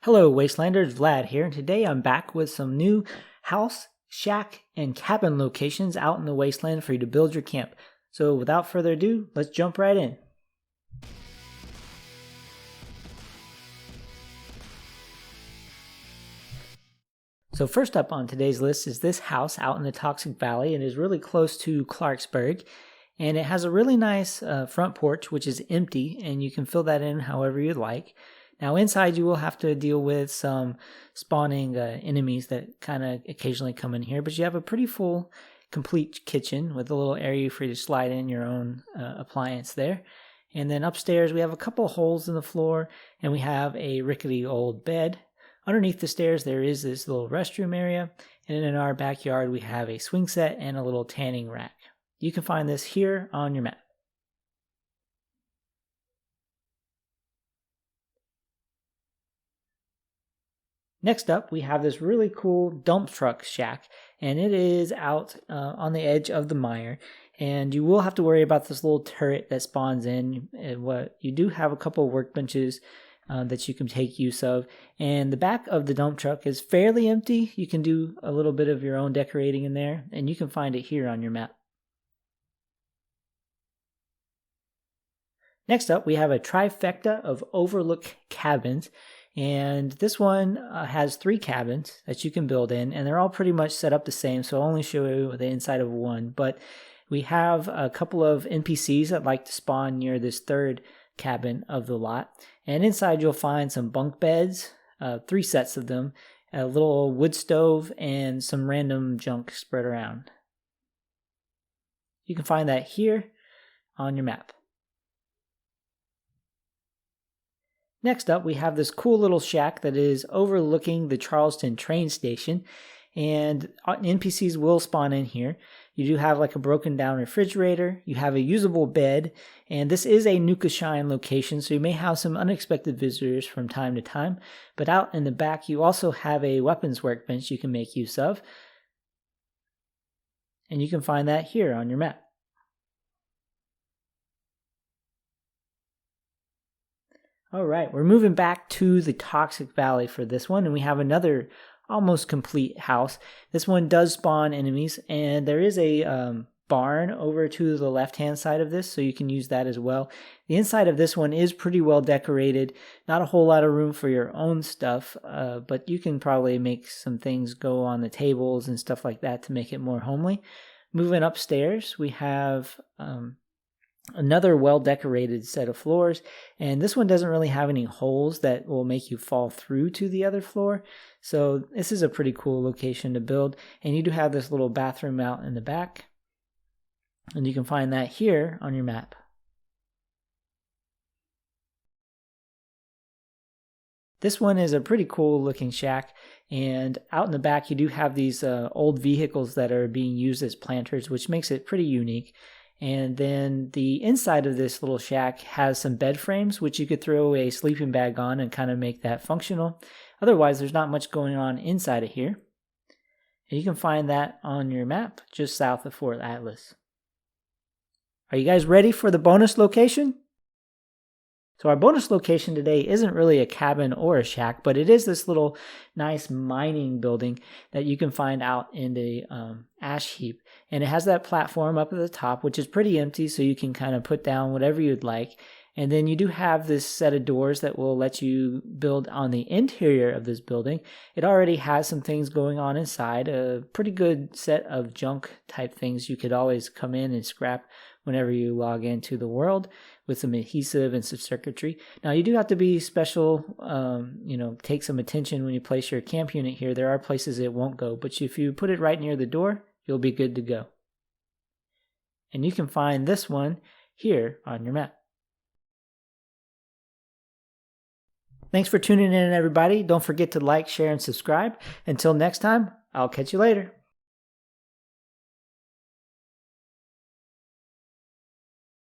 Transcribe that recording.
Hello Wastelanders, Vlad here, and today I'm back with some new house, shack, and cabin locations out in the wasteland for you to build your camp. So without further ado, let's jump right in. So first up on today's list is this house out in the Toxic Valley. It is really close to Clarksburg, and it has a really nice front porch which is empty, and you can fill that in however you'd like. Now inside you will have to deal with some spawning enemies that kind of occasionally come in here, but you have a pretty full, complete kitchen with a little area for you to slide in your own appliance there. And then upstairs we have a couple holes in the floor, and we have a rickety old bed. Underneath the stairs there is this little restroom area, and in our backyard we have a swing set and a little tanning rack. You can find this here on your map. Next up, we have this really cool dump truck shack, and it is out on the edge of the mire, and you will have to worry about this little turret that spawns in. What you do have a couple of workbenches that you can take use of, and the back of the dump truck is fairly empty. You can do a little bit of your own decorating in there, and you can find it here on your map. Next up, we have a trifecta of Overlook Cabins. And this one has 3 cabins that you can build in, and they're all pretty much set up the same, so I'll only show you the inside of one. But we have a couple of NPCs that like to spawn near this 3rd cabin of the lot. And inside you'll find some bunk beds, 3 sets of them, a little wood stove, and some random junk spread around. You can find that here on your map. Next up, we have this cool little shack that is overlooking the Charleston train station, and NPCs will spawn in here. You do have like a broken down refrigerator, you have a usable bed, and this is a Nuka-Shine location, so you may have some unexpected visitors from time to time. But out in the back, you also have a weapons workbench you can make use of, and you can find that here on your map. Alright, we're moving back to the Toxic Valley for this one, and we have another almost complete house. This one does spawn enemies, and there is a barn over to the left-hand side of this, so you can use that as well. The inside of this one is pretty well decorated. Not a whole lot of room for your own stuff, but you can probably make some things go on the tables and stuff like that to make it more homely. Moving upstairs, we have another well-decorated set of floors, and this one doesn't really have any holes that will make you fall through to the other floor, so this is a pretty cool location to build. And you do have this little bathroom out in the back, and you can find that here on your map. This one is a pretty cool looking shack, and out in the back you do have these old vehicles that are being used as planters, which makes it pretty unique. And then the inside of this little shack has some bed frames, which you could throw a sleeping bag on and kind of make that functional. Otherwise, there's not much going on inside of here. And you can find that on your map just south of Fort Atlas. Are you guys ready for the bonus location? So our bonus location today isn't really a cabin or a shack, but it is this little nice mining building that you can find out in the Ashe Heap. And it has that platform up at the top, which is pretty empty, so you can kind of put down whatever you'd like. And then you do have this set of doors that will let you build on the interior of this building. It already has some things going on inside, a pretty good set of junk type things you could always come in and scrap whenever you log into the world, with some adhesive and some circuitry. Now you do have to be special, take some attention when you place your camp unit here. There are places it won't go, but if you put it right near the door, you'll be good to go. And you can find this one here on your map. Thanks for tuning in, everybody. Don't forget to like, share, and subscribe. Until next time, I'll catch you later.